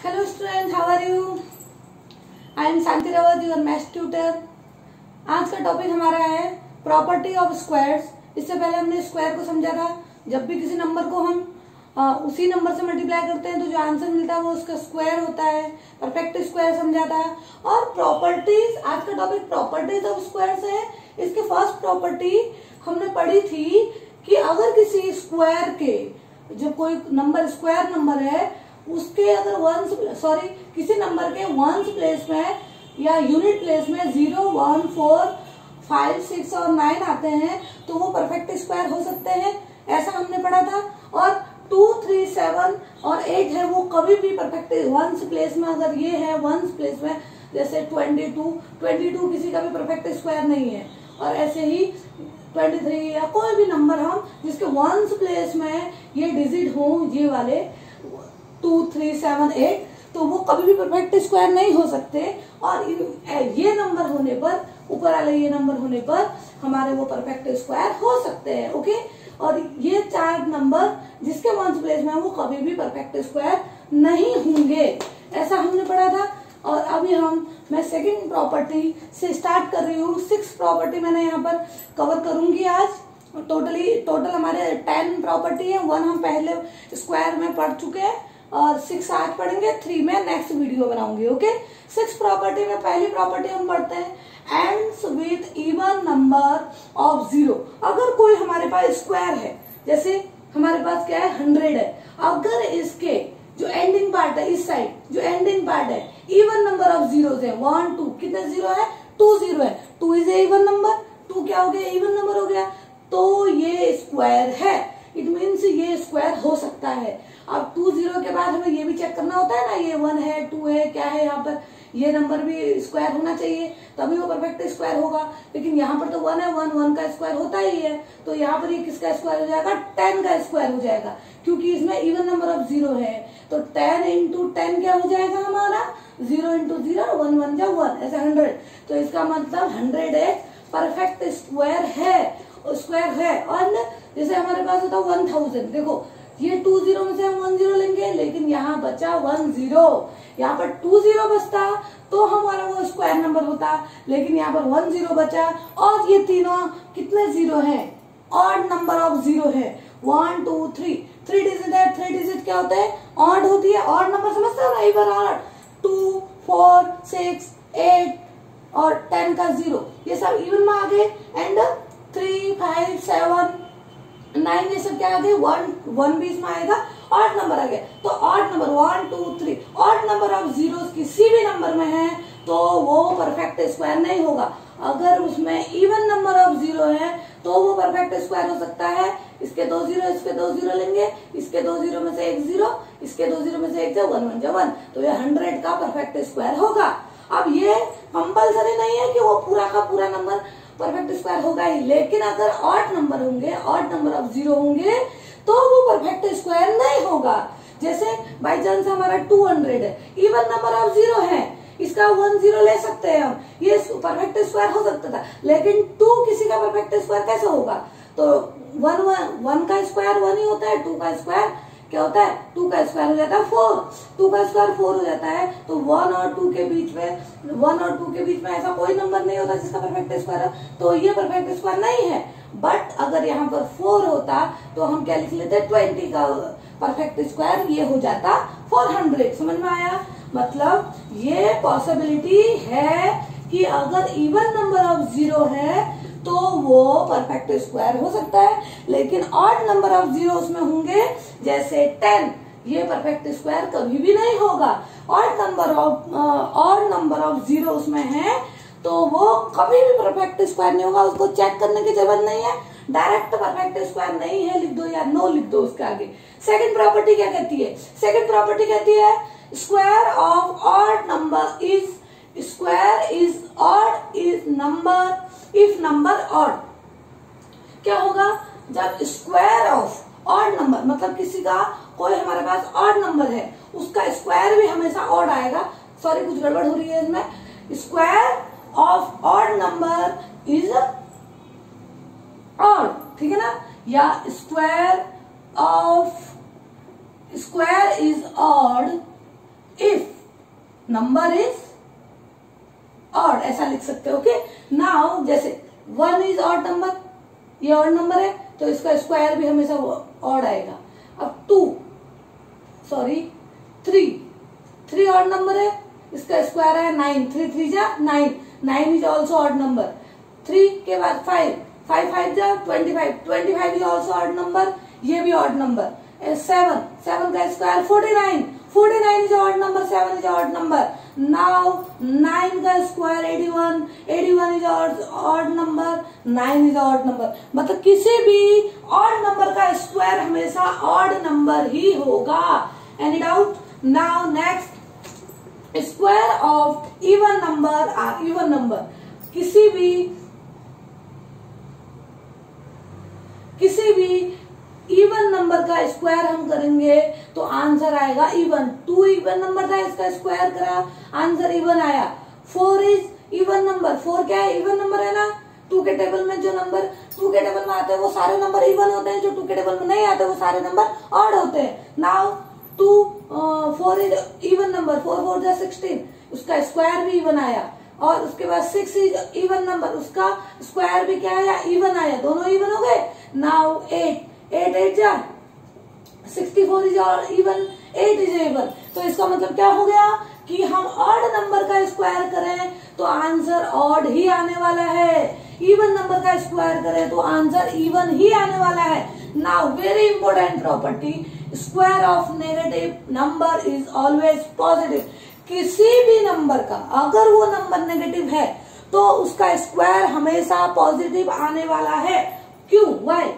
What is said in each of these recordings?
Hello students, how are you? I am Shanti Rawat, your math tutor. आज का topic हमारा है property of squares. इससे पहले हमने स्क्वायर को समझा था। जब भी किसी नंबर को हम उसी नंबर से मल्टीप्लाई करते हैं तो जो आंसर मिलता है वो उसका स्क्वायर होता है। परफेक्ट स्क्वायर समझा था। और प्रॉपर्टीज, आज का टॉपिक प्रॉपर्टीज ऑफ स्क्वायर्स है। इसके फर्स्ट प्रॉपर्टी हमने पढ़ी थी कि अगर किसी स्क्वायर के, जब कोई नंबर स्क्वायर नंबर है उसके अगर किसी नंबर के वंस प्लेस में या यूनिट प्लेस में 0, 1, 4, 5, 6 और 9 आते हैं तो वो परफेक्ट स्क्वायर हो सकते हैं, ऐसा हमने पढ़ा था। और 2, 3, 7 और 8 है वो कभी भी परफेक्ट वंस प्लेस में, अगर ये है वंस प्लेस में, जैसे 22 किसी का भी परफेक्ट स्क्वायर नहीं है। और ऐसे ही 23 या कोई भी नंबर हम जिसके वंस प्लेस में ये डिजिट हो, ये वाले 2, 3, 7, 8, तो वो कभी भी परफेक्ट स्क्वायर नहीं हो सकते। और ये नंबर होने पर, ऊपर वाले ये नंबर होने पर हमारे वो परफेक्ट स्क्वायर हो सकते हैं। ओके, और ये 4 नंबर जिसके वंस प्लेस में वो कभी भी परफेक्ट स्क्वायर नहीं होंगे, ऐसा हमने पढ़ा था। और अभी मैं सेकंड प्रॉपर्टी से स्टार्ट कर रही हूँ। 6 प्रॉपर्टी मैंने यहाँ पर कवर करूंगी आज। टोटल हमारे 10 प्रॉपर्टी है। 1 हम पहले स्क्वायर में पढ़ चुके हैं और 6 आज पढ़ेंगे। 3 में नेक्स्ट वीडियो बनाऊंगी। ओके, 6 प्रॉपर्टी में पहली प्रॉपर्टी हम पढ़ते हैं ends with even number of 0। अगर कोई हमारे पास स्क्वायर है, जैसे हमारे पास क्या है 100 है, अगर इसके जो एंडिंग पार्ट है, इस साइड जो एंडिंग पार्ट है, इवन नंबर ऑफ जीरोस है, 1, 2, कितने 0 है? 2 0 है। 2 इज ए इवन नंबर, 2 क्या हो गया? इवन नंबर हो गया, तो ये स्क्वायर है। इट मीन्स ये स्क्वायर हो सकता है। अब 2 0 के बाद हमें ये भी चेक करना होता है ना, ये 1 है, 2 है, क्या है यहाँ पर, ये नंबर भी स्क्वायर होना चाहिए तभी वो परफेक्ट स्क्वायर होगा। लेकिन यहाँ पर तो 1 है, 1 का स्क्वायर होता ही है, तो यहाँ पर ये किसका स्क्वायर हो जाएगा? 10 का स्क्वायर हो जाएगा, क्योंकि इसमें इवन नंबर ऑफ 0 है। तो 10 इंटू 10 क्या हो जाएगा हमारा? 0 इंटू 0, 1 1 जा 1, ऐसे 100। तो इसका मतलब 100 एक परफेक्ट स्क्वायर है। और जैसे हमारे पास होता है 1000, देखो ये 2 0 में से हम 1 0 लेंगे, लेकिन यहाँ बचा 1 0। यहाँ पर 2 0 बचता तो हमारा वो स्क्वायर नंबर होता, लेकिन यहाँ पर 1 0 बचा। और ये तीनों कितने 0 हैं? ऑड नंबर ऑफ 0 है। 1, 2, 3 डिजिट है। 3 डिजिट क्या होता है? ऑड होती है। ऑड नंबर समझते हो ना? इवन ऑड 2, 4, 6, 8 और 10 का 0, ये सब इवन में आ गए। एंड 3, 5, 7, 9 ये सब क्या आ गए? 1 भी इसमें आएगा, ऑड नंबर आ गया। तो odd number 1, 2, 3 odd number of zeros किसी भी नंबर में है तो वो परफेक्ट स्क्वायर नहीं होगा। अगर उसमें इवन नंबर ऑफ 0 है तो वो परफेक्ट स्क्वायर हो सकता है। इसके 2 0, इसके 2 0 लेंगे, इसके 2 0 में से 1 0, इसके 2 0 में से 1 1 1 1, तो ये 100 का परफेक्ट स्क्वायर होगा। अब ये कंपल्सरी नहीं है कि वो पूरा का पूरा नंबर परफेक्ट स्क्वायर होगा ही, लेकिन अगर ऑड नंबर होंगे, ऑड नंबर ऑफ 0 होंगे तो वो परफेक्ट स्क्वायर नहीं होगा। जैसे बाई चांस हमारा 200 है, इवन नंबर ऑफ 0 है, इसका 1 0 ले सकते हैं हम, ये परफेक्ट स्क्वायर हो सकता था। लेकिन 2 किसी का परफेक्ट स्क्वायर कैसे होगा? तो 1 का स्क्वायर 1 ही होता है, 2 का स्क्वायर क्या होता है? 2 का स्क्वायर हो जाता है 4, 2 का स्क्वायर 4 हो जाता है। तो 1 और 2 के बीच में ऐसा कोई नंबर नहीं होता जिसका परफेक्ट स्क्वायर है, तो ये परफेक्ट स्क्वायर नहीं है। बट अगर यहाँ पर 4 होता तो हम क्या लिख लेते? 20 का परफेक्ट स्क्वायर ये हो जाता 400। समझ में आया? मतलब ये पॉसिबिलिटी है कि अगर इवन नंबर ऑफ 0 है तो वो परफेक्ट स्क्वायर हो सकता है, लेकिन ऑड नंबर ऑफ 0 उसमें होंगे, जैसे 10, ये परफेक्ट स्क्वायर कभी भी नहीं होगा। ऑड नंबर ऑफ 0 उसमें है तो वो कभी भी परफेक्ट स्क्वायर नहीं होगा। उसको चेक करने की जरूरत नहीं है, डायरेक्ट परफेक्ट स्क्वायर नहीं है लिख दो या नो लिख दो उसके आगे। सेकंड प्रॉपर्टी क्या कहती है? सेकंड प्रॉपर्टी कहती है square of odd number is number if number odd. क्या होगा? जब स्क्वायर ऑफ ऑड नंबर, मतलब किसी का कोई हमारे पास ऑड नंबर है, उसका स्क्वायर भी हमेशा ऑड आएगा। सॉरी, कुछ गड़बड़ हो रही है इसमें। Square of odd number is odd, ठीक है ना? या square is odd if number is odd, ऐसा लिख सकते हो। ओके, नाउ जैसे 1 इज ऑड नंबर, ये ऑड नंबर है तो इसका स्क्वायर भी हमेशा ऑड आएगा। अब 3 ऑड नंबर है, इसका स्क्वायर है 9, 3 3 जा 9, 9 इज ऑल्सो ऑड नंबर। 3 के बाद 5 5 जा 25, 25 इज ऑल्सो ऑड नंबर, ये भी ऑड नंबर। 7 का square 49, 49 is odd number, 7 is odd number. Now 9 का square 81, 81 is odd number, 9 is odd number. मतलब किसी भी ऑड नंबर का स्क्वायर हमेशा ऑड नंबर ही होगा। Any doubt? Now next, square of even number are even number. किसी भी इवन नंबर का स्क्वायर हम करेंगे तो आंसर आएगा इवन। 2 इवन नंबर था, इसका स्क्वायर करा, आंसर इवन आया। 4 इज इवन नंबर, 4 क्या है? इवन नंबर है ना। 2 के टेबल में जो नंबर 2 के टेबल में आते हैं वो सारे नंबर इवन होते हैं, जो 2 के टेबल में नहीं आते वो सारे नंबर ऑड होते हैं। नाउ 4 इज इवन नंबर, 4 4 जा 16, उसका स्क्वायर भी इवन आया। और उसके बाद 6 इज इवन नंबर, उसका स्क्वायर भी क्या आया? इवन आया, दोनों इवन हो गए। नाउ 8 8 जा 64 इज इवन, 8 इज इवन। तो इसका मतलब क्या हो गया कि हम ऑड नंबर का स्क्वायर करें तो आंसर ऑड ही आने वाला है, इवन नंबर का स्क्वायर करें तो आंसर इवन ही आने वाला है। Now very important property, square of negative number is always positive. किसी भी नंबर का अगर वो नंबर नेगेटिव है तो उसका स्क्वायर हमेशा पॉजिटिव आने वाला है। क्यों? वाई?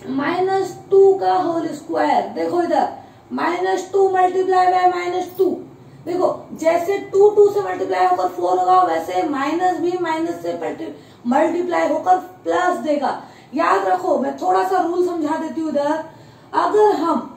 -2 का होल स्क्वायर, देखो इधर -2 मल्टीप्लाई बाय -2, देखो जैसे 2 से मल्टीप्लाई होकर 4 होगा वैसे माइनस भी माइनस से मल्टीप्लाई होकर प्लस देगा। याद रखो, मैं थोड़ा सा रूल समझा देती हूँ इधर। अगर हम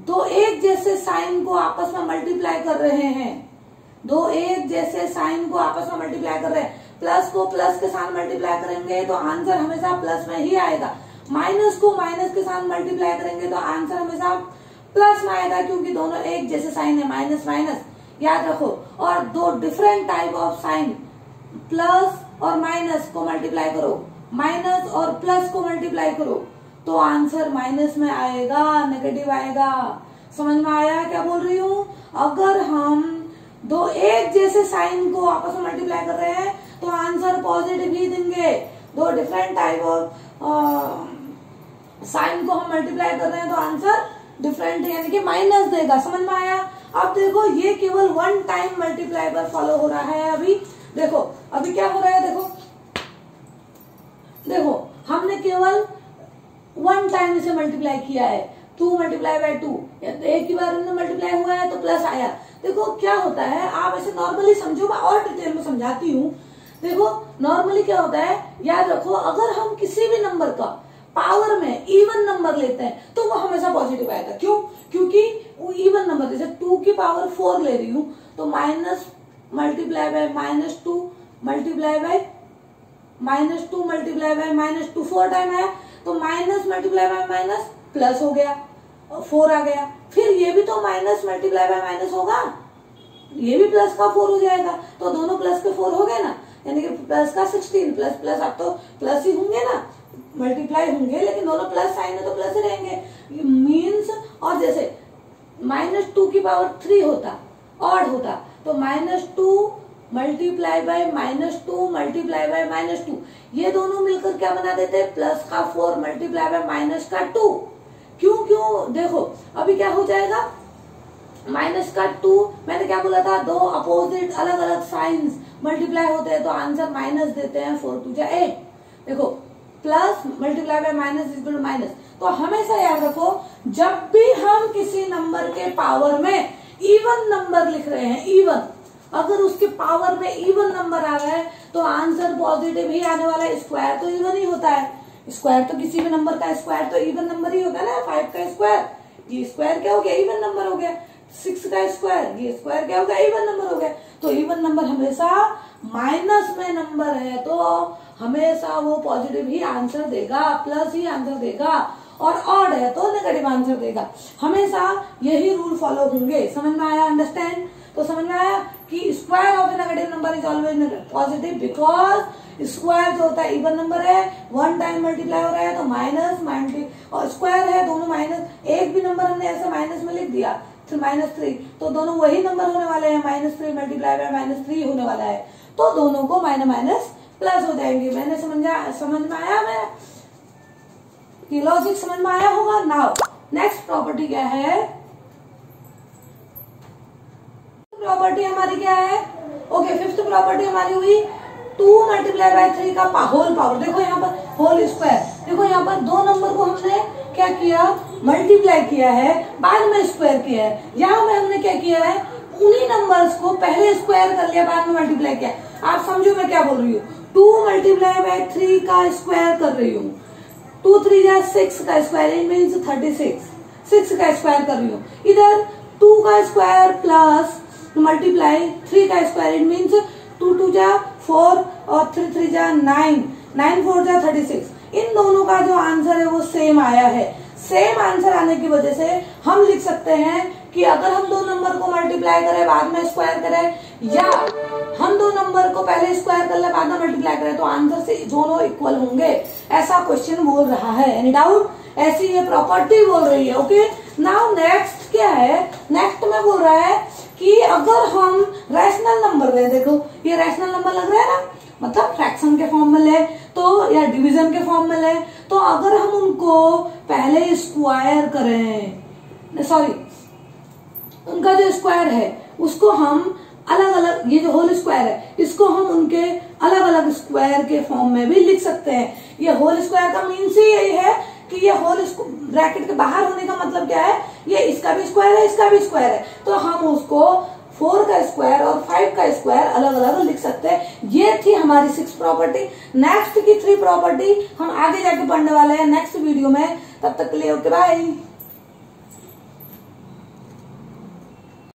दो एक जैसे साइन को आपस में मल्टीप्लाई कर रहे हैं, दो एक जैसे साइन को आपस में मल्टीप्लाई कर रहे हैं, प्लस को प्लस के साथ मल्टीप्लाई करेंगे तो आंसर हमेशा प्लस में ही आएगा। माइनस को माइनस के साथ मल्टीप्लाई करेंगे तो आंसर हमेशा प्लस में आएगा, क्योंकि दोनों एक जैसे साइन है, माइनस माइनस। याद रखो। और दो different type of sine, plus और माइनस को मल्टीप्लाई करो, माइनस और प्लस को मल्टीप्लाई करो तो आंसर माइनस में आएगा, नेगेटिव आएगा। समझ में आया क्या बोल रही हूँ? अगर हम दो एक जैसे साइन को आपस में मल्टीप्लाई कर रहे हैं तो आंसर पॉजिटिव ही देंगे। दो डिफरेंट टाइप ऑफ साइन को हम मल्टीप्लाई कर रहे हैं तो आंसर डिफरेंट यानी कि माइनस देगा। समझ में आया? अब देखो ये केवल 1 टाइम मल्टीप्लाई पर फॉलो हो रहा है। अभी देखो अभी क्या हो रहा है, देखो हमने केवल 1 टाइम इसे मल्टीप्लाई किया है, 2 मल्टीप्लाई बाय 2, एक ही बार इनमें मल्टीप्लाई हुआ है तो प्लस आया। देखो क्या होता है, आप ऐसे नॉर्मली समझो, मैं और डिटेल में समझाती हूँ। देखो नॉर्मली क्या होता है, याद रखो, अगर हम किसी भी नंबर का पावर में इवन नंबर लेते हैं तो वो हमेशा पॉजिटिव आएगा। क्यों? क्योंकि वो इवन नंबर, जैसे 2 की पावर 4 ले रही हूँ तो minus multiply by -2 multiply by -2 multiply by -2 4 time आया तो minus multiply by minus plus हो गया, 4 आ गया। फिर ये भी तो माइनस मल्टीप्लाई बाय माइनस होगा, ये भी प्लस का 4 हो जाएगा, तो दोनों प्लस के 4 हो गए ना, यानी कि प्लस का 16 प्लस प्लस, अब तो प्लस ही होंगे ना, मल्टीप्लाई होंगे, लेकिन दोनों प्लस साइन है तो प्लस ही रहेंगे। मीन्स, और जैसे -2 की पावर 3 होता, ऑड होता, तो -2 मल्टीप्लाई बाय -2 मल्टीप्लाई बाय -2, ये दोनों मिलकर क्या बना देते हैं? प्लस का 4 मल्टीप्लाई बाय माइनस का 2। क्यों? देखो अभी क्या हो जाएगा, माइनस का 2, मैंने क्या बोला था, दो अपोजिट अलग अलग साइंस मल्टीप्लाई होते हैं तो आंसर माइनस देते हैं, 4 2 जा 8। देखो plus multiply by minus is equal to minus. तो हमेशा याद रखो, जब भी हम किसी नंबर के पावर में इवन नंबर लिख रहे हैं, इवन, अगर उसके पावर में इवन नंबर आ रहा है तो आंसर पॉजिटिव ही आने वाला है। स्क्वायर तो इवन ही होता है, स्क्वायर तो किसी भी नंबर का स्क्वायर तो इवन नंबर ही होता है ना। 5 का स्क्वायर, ये स्क्वायर क्या हो गया? इवन नंबर हो गया। 6 का स्क्वायर, ये स्क्वायर क्या हो गया? इवन नंबर हो गया। तो इवन नंबर हमेशा माइनस में नंबर है तो हमेशा वो पॉजिटिव ही आंसर देगा, प्लस ही आंसर देगा। और ऑड है तो नेगेटिव आंसर देगा। हमेशा यही रूल फॉलो होंगे। समझ में आया? अंडरस्टैंड? तो समझ में आया कि square of A negative number is always positive, because square जो होता है इवन नंबर है, 1 टाइम मल्टीप्लाई हो रहा है तो माइनस और स्क्वायर है दोनों माइनस, एक भी नंबर हमने ऐसे माइनस में लिख दिया -3 तो दोनों वही नंबर होने वाले हैं, -3 मल्टीप्लाई बाय -3 होने वाला है, तो दोनों को माइनस प्लस हो जाएंगे। मैंने समझ में आया? मैं कि लॉजिक समझ में आया होगा। नाउ नेक्स्ट प्रॉपर्टी क्या है? प्रॉपर्टी हमारी क्या है? ओके, फिफ्थ प्रॉपर्टी हमारी हुई 2 मल्टीप्लाई बाय 3 का होल पावर। देखो यहाँ पर होल स्क्वायर, देखो यहाँ पर दो नंबर को हमने क्या किया? मल्टीप्लाई किया है, बाद में स्क्वायर किया है। यहाँ में हमने क्या किया है? उन्हीं नंबर्स को पहले स्क्वायर कर लिया, बाद में मल्टीप्लाई किया। आप समझो मैं क्या बोल रही हूँ। 2 मल्टीप्लाई बाय 3 का स्क्वायर कर रही हूँ, 2 3 जा 6 का स्क्वायर, इट मीन्स 36, 6 का स्क्वायर कर रही हूँ। इधर 2 का स्क्वायर प्लस मल्टीप्लाई 3 का स्क्वायर, इट मीन्स 2 2 जा 4 और 3 3 जा 9, 9 4 जा 36। इन दोनों का जो आंसर है वो सेम आया है। सेम आंसर आने की वजह से हम लिख सकते हैं कि अगर हम दो नंबर को मल्टीप्लाई करें बाद में स्क्वायर करें, या हम दो नंबर को पहले स्क्वायर कर ले बाद में मल्टीप्लाई करें, तो आंसर से दोनों इक्वल होंगे। ऐसा क्वेश्चन बोल रहा है। Any doubt? ऐसी ये प्रॉपर्टी बोल रही है। ओके, नाउ नेक्स्ट क्या है? नेक्स्ट में बोल रहा है कि अगर हम रैशनल नंबर लें, देखो ये रैशनल नंबर लग रहा है ना, मतलब फ्रैक्शन के फॉर्म में ले तो या डिवीजन के फॉर्म में ले, तो अगर हम उनको पहले स्क्वायर करें, सॉरी उनका जो स्क्वायर है उसको हम अलग अलग, ये जो होल स्क्वायर है इसको हम उनके अलग अलग स्क्वायर के फॉर्म में भी लिख सकते हैं। ये होल स्क्वायर का मीन्स ही यही है कि ये होल ब्रैकेट के बाहर होने का मतलब क्या है? ये इसका भी स्क्वायर है, इसका भी स्क्वायर है, तो हम उसको 4 का स्क्वायर और 5 का स्क्वायर अलग अलग लिख सकते हैं। ये थी हमारी 6 प्रॉपर्टी। नेक्स्ट की 3 प्रॉपर्टी हम आगे जाके पढ़ने वाले हैं नेक्स्ट वीडियो में। तब तक के लिए ओके बाय।